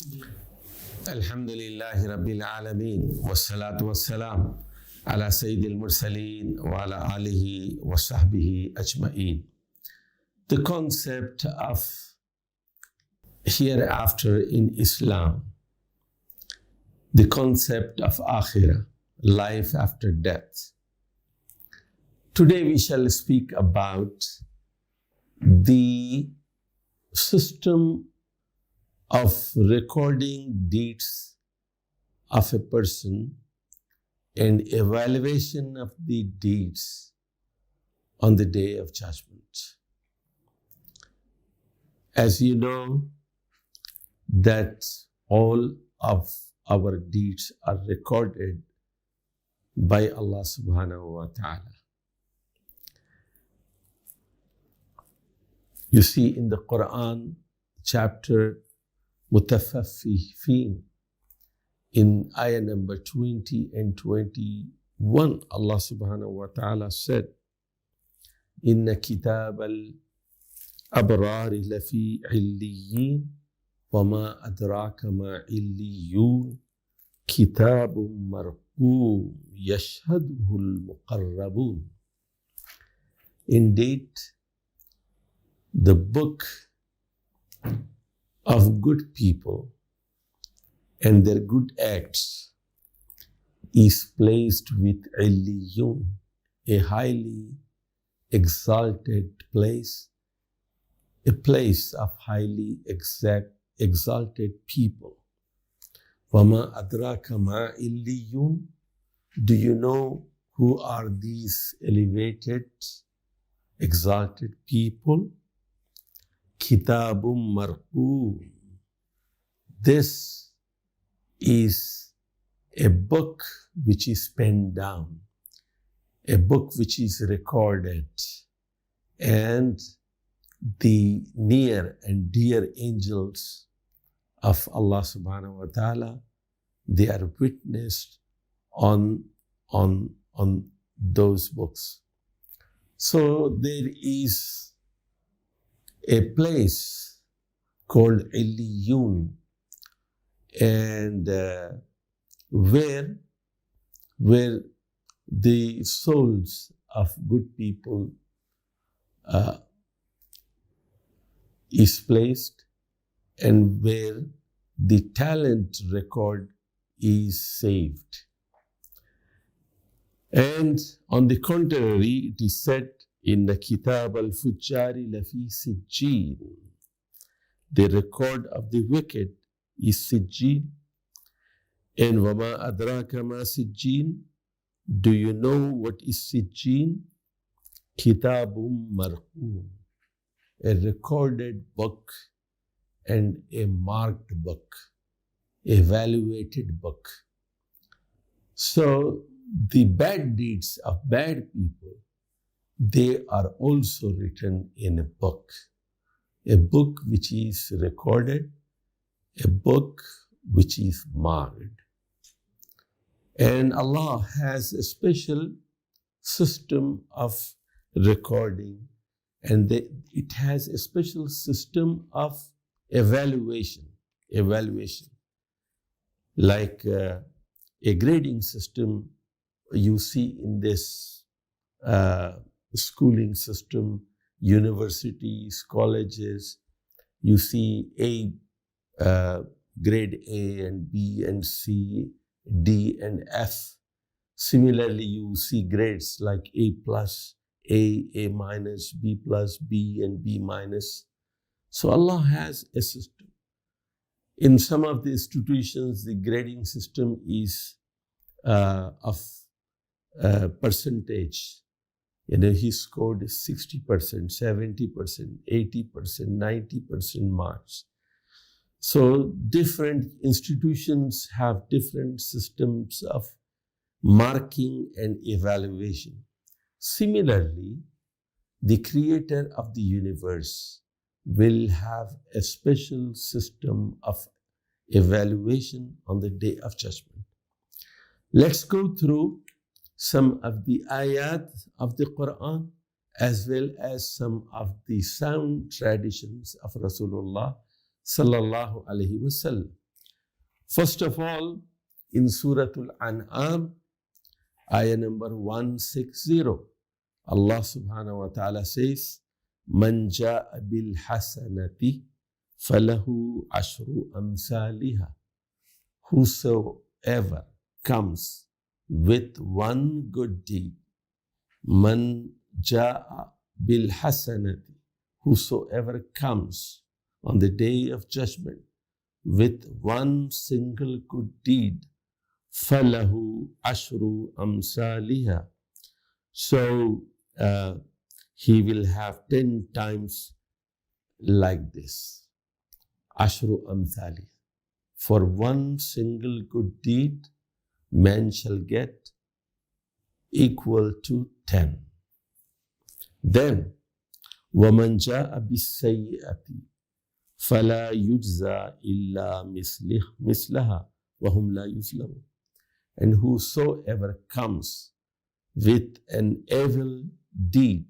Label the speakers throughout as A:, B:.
A: الحمد لله رب العالمين والصلاة والسلام على سيد المرسلين وعلى آله وصحبه أجمعين. The concept of hereafter in Islam, the concept of akhirah, life after death. Today we shall speak about the system of recording deeds of a person and evaluation of the deeds on the day of judgment. As you know, that all of our deeds are recorded by Allah subhanahu wa ta'ala. You see in the Quran, chapter Mutaffifin, in ayah number 20 and 21, Allah subhanahu wa ta'ala said, Inna kitab al-abrari lafi illiyin, wa ma adraka ma illiyun, kitabun marqum, yashhaduhu al-muqarrabun. Indeed, the book of good people and their good acts is placed with Illiyun, a highly exalted place, a place of highly exalted people. Wama adraka ma Illiyun. Do you know who are these elevated, exalted people? Kitabum marqum. This is a book which is penned down, a book which is recorded, and the near and dear angels of Allah subhanahu wa ta'ala, they are witnessed on those books. So there is a place called Illiyun, and where the souls of good people is placed, and where the talent record is saved. And on the contrary, it is said in the Kitab al-Fujjari lafi Sijjin, the record of the wicked is Sijjin. And wama adraka ma Sijjin. Do you know what is Sijjin? Kitabum marqum, a recorded book and a marked book, evaluated book. So the bad deeds of bad people, they are also written in a book which is recorded, a book which is marked. And Allah has a special system of recording, and it has a special system of evaluation. Like a grading system you see in this schooling system, universities, colleges. You see grade A and B and C, D and F. Similarly, you see grades like A plus, A minus, B plus, B and B minus. So Allah has a system. In some of the institutions, the grading system is of percentage. He scored 60%, 70%, 80%, 90% marks. So different institutions have different systems of marking and evaluation. Similarly, the creator of the universe will have a special system of evaluation on the day of judgment. Let's go through some of the ayat of the Quran as well as some of the sound traditions of Rasulullah sallallahu alaihi wasallam. First of all, in Surah Al-An'am, ayah number 160, Allah subhanahu wa ta'ala says, Man ja'a bil hasanati falahu ashru amsaliha. Whosoever comes with one good deed, Man ja'a bil hasanati, whosoever comes on the day of judgment with one single good deed, falahu ashru amsaliha. So he will have 10 times like this. Ashru amthali. For one single good deed, man shall get equal to 10. Then, وَمَنْ جَاءَ بِالسَّيِّئَةِ فَلَا يُجْزَى إِلَّا مِثْلَهَا وَهُمْ لَا يُظْلَمُونَ. And whosoever comes with an evil deed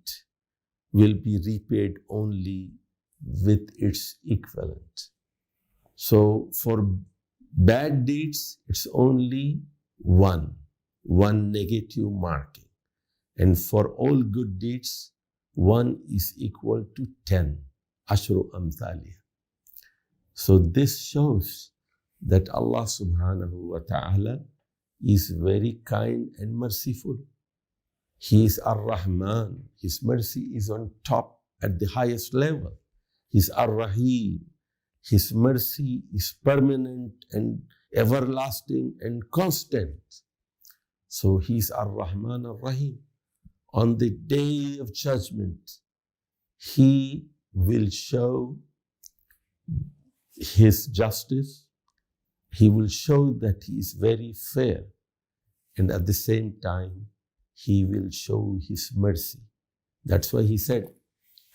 A: will be repaid only with its equivalent. So for bad deeds, it's only one negative marking. And for all good deeds, 1 is equal to 10. Ashru amthali. So this shows that Allah subhanahu wa ta'ala is very kind and merciful. He is Ar-Rahman. His mercy is on top at the highest level. He is Ar-Rahim. His mercy is permanent and everlasting and constant. So he is Ar-Rahman Ar-Rahim. On the day of judgment, he will show his justice. He will show that he is very fair. And at the same time, he will show his mercy. That's why he said,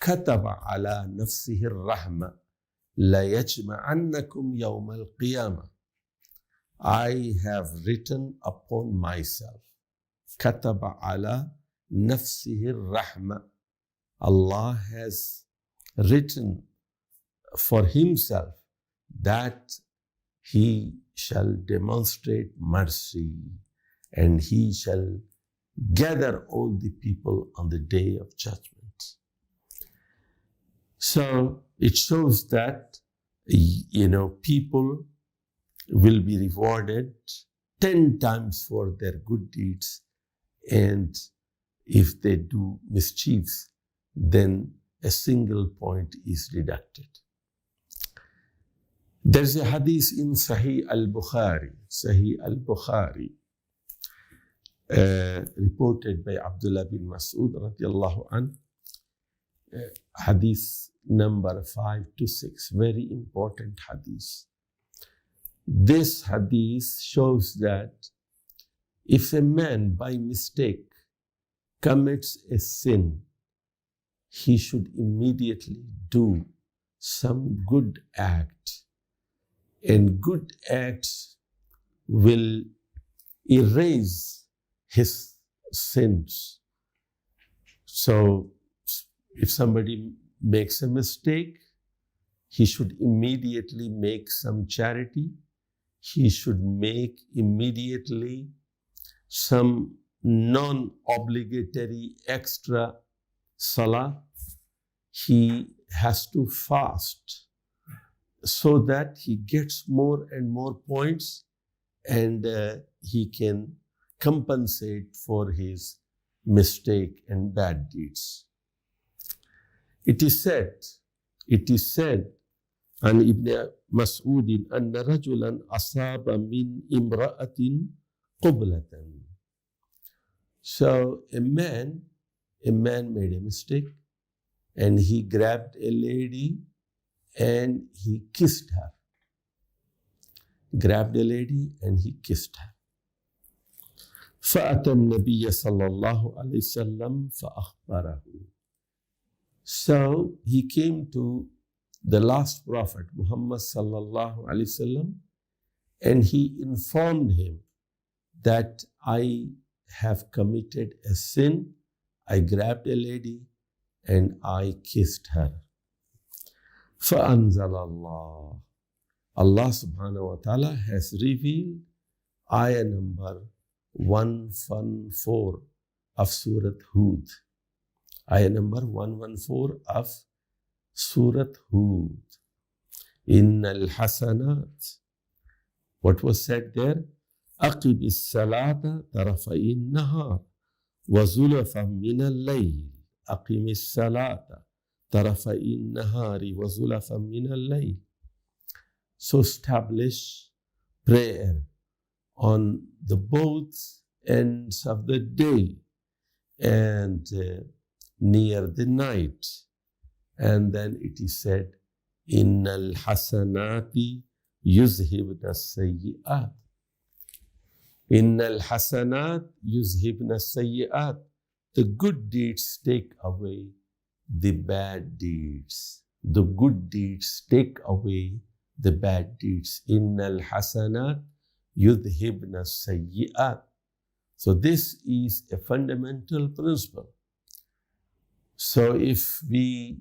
A: كَتَبَ عَلَى نَفْسِهِ الرَّحْمَةِ لَيَجْمَعَنَّكُمْ يَوْمَ الْقِيَامَةِ. I have written upon myself. كَتَبَ عَلَى نَفْسِهِ الرَّحْمَةِ. Allah has written for himself that he shall demonstrate mercy and he shall gather all the people on the day of judgment. So it shows that, people will be rewarded 10 times for their good deeds. And if they do mischiefs, then a single point is deducted. There's a hadith in Sahih al-Bukhari, reported by Abdullah bin Mas'ud radiallahu anhu, hadith number 526, very important hadith. This hadith shows that if a man by mistake commits a sin, he should immediately do some good act. And good acts will erase his sins. So if somebody makes a mistake, he should immediately make some charity. He should make immediately some non-obligatory extra salah. He has to fast so that he gets more and more points and he can compensate for his mistake and bad deeds. It is said, عن ابن مسعود أن رجلا أصاب من امرأة قبلة. So a man made a mistake and he grabbed a lady and he kissed her. Grabbed a lady and he kissed her. فأتى النبي صلى الله عليه وسلم فأخبره. So he came to the last prophet, Muhammad sallallahu alaihi wasallam, and he informed him that I have committed a sin. I grabbed a lady and I kissed her. فأنزل الله. Allah subhanahu wa ta'ala has revealed ayah number 114 of Surat Hud. Ayah number 114 of Surat Hud. Innal hasanat. What was said there? أقم الصلاة طرفي النهار وزلفا من الليل. أقم الصلاة طرفي النهار وزلفا من الليل. So establish prayer on the both ends of the day and near the night. And then it is said, Innal hasanati yuzhibna sayyi'at. Innal hasanat yuzhibna sayyi'at. The good deeds take away the bad deeds. The good deeds take away the bad deeds. Innal hasanat yudhibna sayyi'at. So this is a fundamental principle. So if we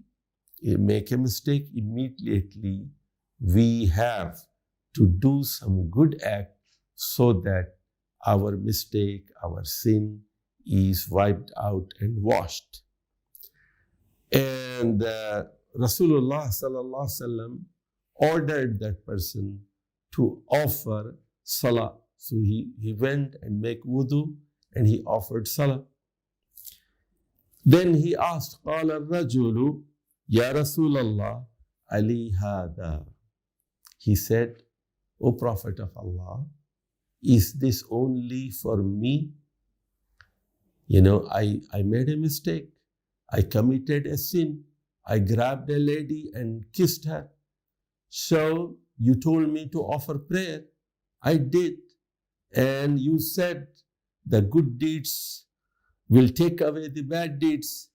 A: make a mistake, immediately we have to do some good act so that our mistake, our sin is wiped out and washed. And Rasulullah sallallahu alaihi wasallam ordered that person to offer salah. So he went and make wudu and he offered salah. Then he asked, قال الرجل يا رسول الله علي هذا. He said, O Prophet of Allah, is this only for me? You know, I made a mistake. I committed a sin. I grabbed a lady and kissed her. So you told me to offer prayer. I did. And you said the good deeds will take away the bad deeds.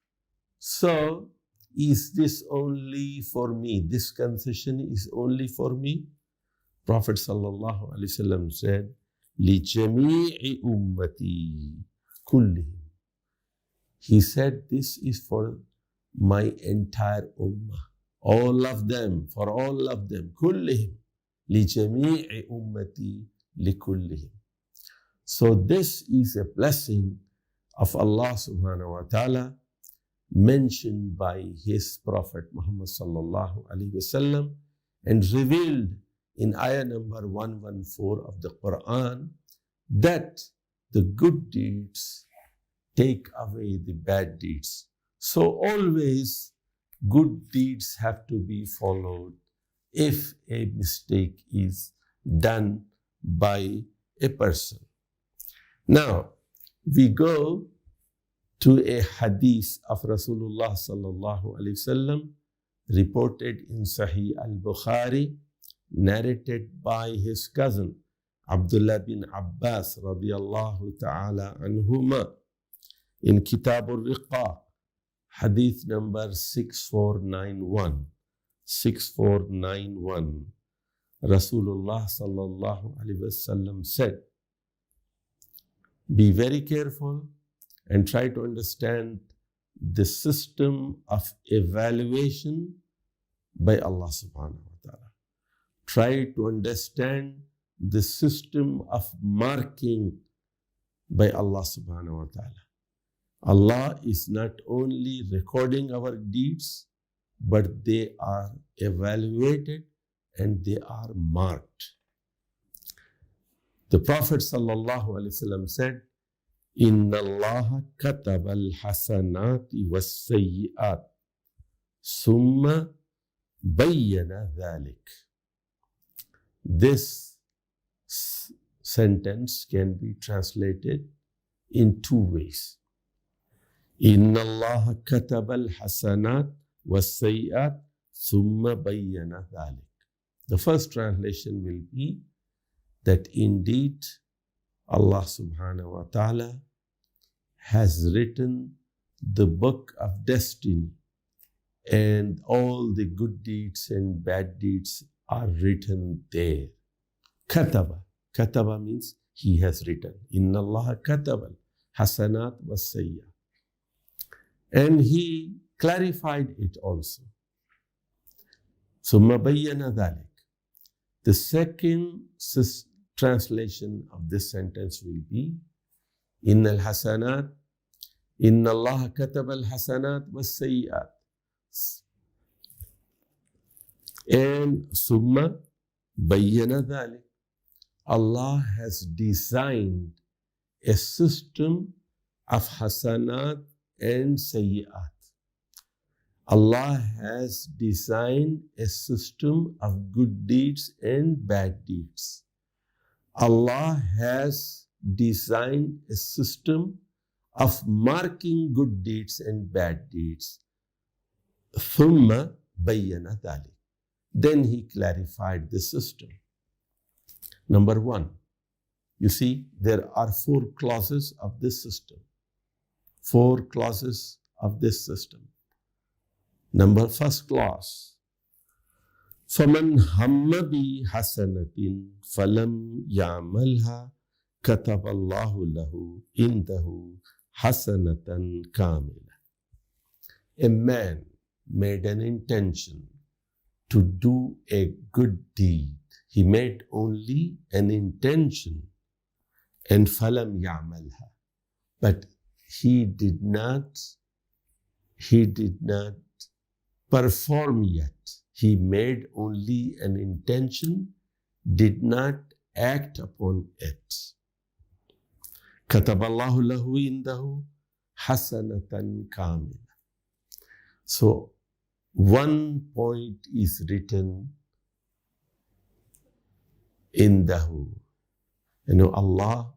A: So is this only for me? This concession is only for me? Prophet sallallahu alaihi wasallam said, لِجَمِيعِ أُمَّتِي كُلِّهِمْ. He said, this is for my entire ummah. All of them, for all of them. كُلِّهِمْ لِجَمِيعِ أُمَّتِي لِكُلِّهِمْ. So this is a blessing of Allah subhanahu wa ta'ala mentioned by his Prophet Muhammad sallallahu alaihi wasallam and revealed in ayah number 114 of the Quran that the good deeds take away the bad deeds. So always good deeds have to be followed if a mistake is done by a person. Now, we go to a hadith of Rasulullah sallallahu alaihi wasallam reported in Sahih al-Bukhari, narrated by his cousin Abdullah bin Abbas radiyallahu ta'ala anhuma in Kitab al-Riqaq, hadith number 6491. 6491. Rasulullah sallallahu alaihi wasallam said, be very careful and try to understand the system of evaluation by Allah subhanahu wa ta'ala. Try to understand the system of marking by Allah subhanahu wa ta'ala. Allah is not only recording our deeds, but they are evaluated and they are marked. The Prophet sallallahu alaihi wasallam said, Inna Allah kataba al-hasanati was-sayyi'at summa bayyana dhalik. This sentence can be translated in two ways. Inna Allah kataba al-hasanat was-sayyi'at summa bayyana dhalik. The first translation will be that indeed Allah subhanahu wa ta'ala has written the book of destiny and all the good deeds and bad deeds are written there. Kataba. Kataba means he has written. Inna Allah kataba hasanat was sayya. And he clarified it also. Summa bayyana dhalik. The second translation of this sentence will be Inna al-hasanat, Inna Allah kataba al-hasanat was-sayyi'at. And summa bayyana dhalik. Allah has designed a system of hasanat and sayyi'at. Allah has designed a system of good deeds and bad deeds. Allah has designed a system of marking good deeds and bad deeds. ثُمَّ بَيَّنَ ذَلِكَ. Then he clarified the system. Number one, you see, there are 4 clauses of this system. 4 clauses of this system. First clause, فَمَنْ هَمَّ بِحَسَنَةٍ فَلَمْ يَعْمَلْهَا كَتَبَ اللَّهُ لَهُ إِنْدَهُ حَسَنَةً كَامِلَةً. A man made an intention to do a good deed. He made only an intention, and فَلَمْ يَعْمَلْهَا. But he did not perform yet. He made only an intention, did not act upon it. كَتَبَ اللَّهُ لَهُ إِنْدَهُ حَسَنَةً كَامِلَةً. So 1 point is written indahu. Allah,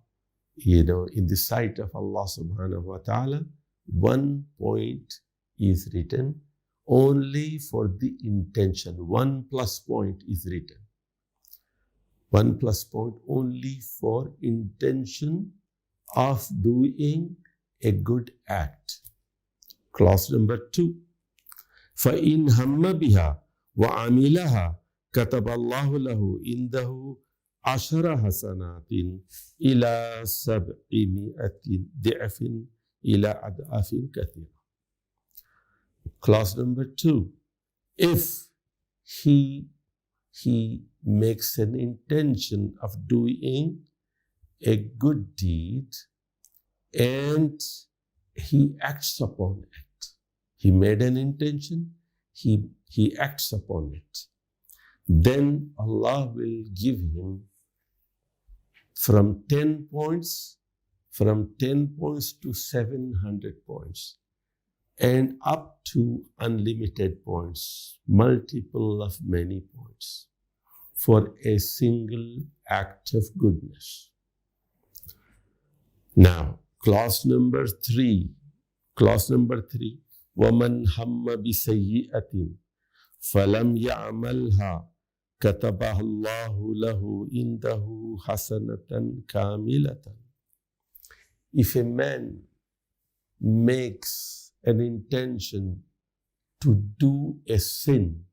A: in the sight of Allah subhanahu wa ta'ala, 1 point is written only for the intention. 1 plus point is written. 1 plus point only for intention of doing a good act. Clause number 2. فَإِنْ هَمَّ بِهَا وَعَمِلَهَا كَتَبَ اللَّهُ لَهُ إِنْدَهُ عَشَرَ حَسَنَاتٍ إِلَى 700 ضِعْفٍ إِلَى أَضْعَافٍ كَثِيرَةٍ. Clause number 2. If he makes an intention of doing a good deed and he acts upon it. He made an intention, he acts upon it. Then Allah will give him from 10 points to 700 points. And up to unlimited points, multiple of many points for a single act of goodness. Now, clause number 3. وَمَنْ هَمَّ بِسَيِّئَةٍ فَلَمْ يَعْمَلْهَا كَتَبَهَا اللَّهُ لَهُ إِنْدَهُ حَسَنَةً كَامِلَةً. If a man makes an intention to do a sin,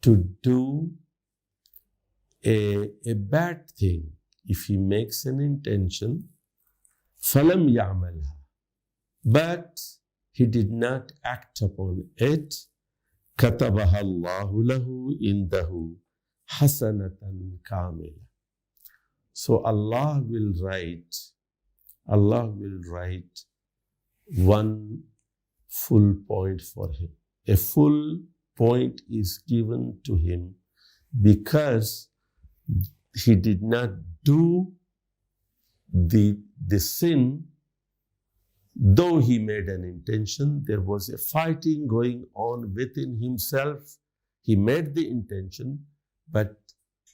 A: to do a bad thing, if he makes an intention, فَلَمْ يَعْمَلْهَا, but he did not act upon it, كَتَبَهَا اللَّهُ لَهُ إِنْدَهُ حَسَنَةً كَامِلَةً. So Allah will write 1 full point for him. A full point is given to him because he did not do the sin. Though he made an intention, there was a fighting going on within himself. He made the intention, but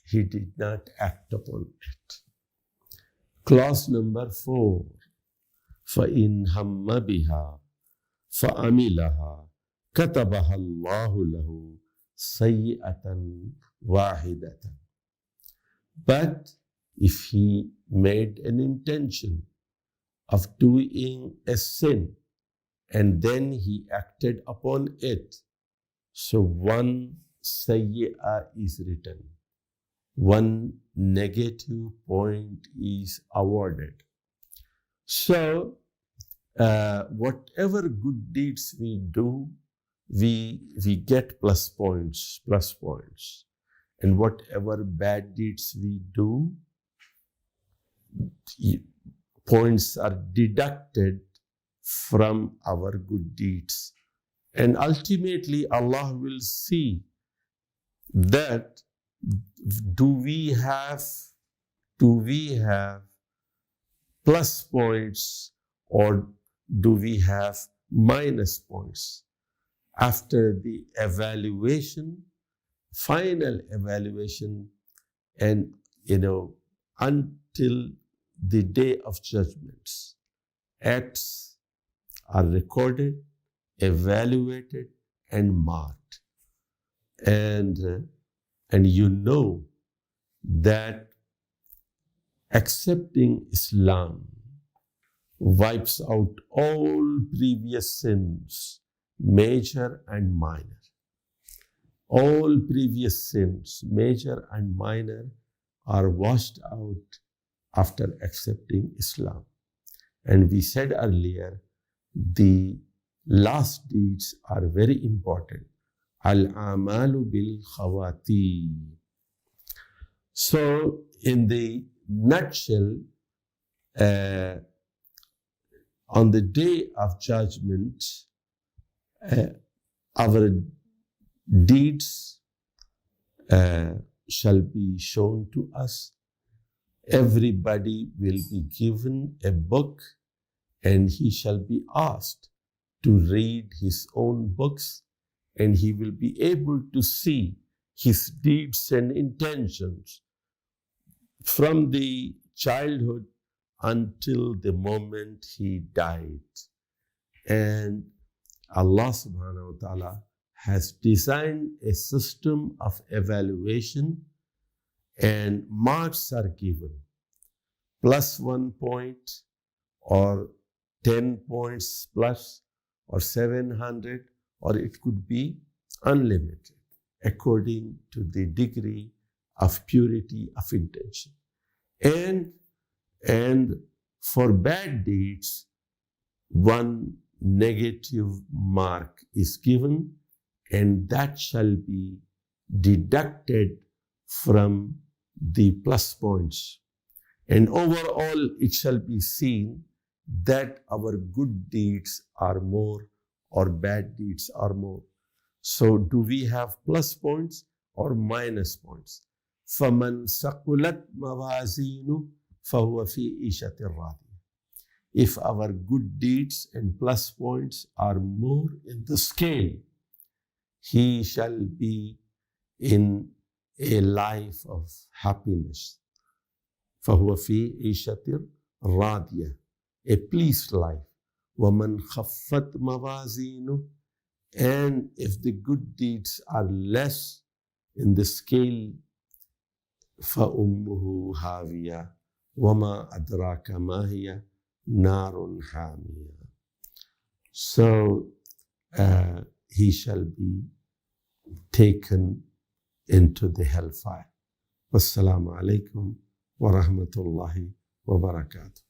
A: he did not act upon it. Clause number 4. فَإِنْ هَمَّ بِهَا فَعَمِلَهَا كَتَبَهَا اللَّهُ لَهُ سَيِّئَةً وَاحِدَةً. But if he made an intention of doing a sin and then he acted upon it, so 1 sayyi'ah is written. 1 negative point is awarded. So, whatever good deeds we do, we get plus points. and whatever bad deeds we do, points are deducted from our good deeds. And ultimately, Allah will see that do we have plus points or do we have minus points? After the evaluation, final evaluation, and until the day of judgments, acts are recorded, evaluated, and marked. And that accepting Islam wipes out all previous sins, major and minor. All previous sins, major and minor, are washed out after accepting Islam. And we said earlier, the last deeds are very important. Al-amalu bil-khawati. So, in the nutshell, on the day of judgment, our deeds shall be shown to us. Everybody will be given a book, and he shall be asked to read his own books, and he will be able to see his deeds and intentions from the childhood until the moment he died. And Allah subhanahu wa ta'ala has designed a system of evaluation, and marks are given. +1 point, or 10 points plus, or 700, or it could be unlimited according to the degree of purity of intention. And for bad deeds, 1 negative mark is given, and that shall be deducted from the plus points. And overall, it shall be seen that our good deeds are more or bad deeds are more. So do we have plus points or minus points? فَمَنْ ثَقُلَتْ مَوَازِينُهُ فَهُوَ فِي عِيشَةٍ رَاضِيَةٍ. If our good deeds and plus points are more in the scale, he shall be in a life of happiness. فَهُوَ فِي عِيشَةٍ رَاضِيَةٍ, a pleased life. وَمَنْ خَفَّتْ مَوَازِينُهُ, and if the good deeds are less in the scale, فَأُمُّهُ هَاوِيَةٌ وَمَا أَدْرَاكَ مَا هِيَ نَارٌ حَامِيَةٌ. So he shall be taken into the hellfire. Wassalamu alaikum wa rahmatullahi wa barakatuh.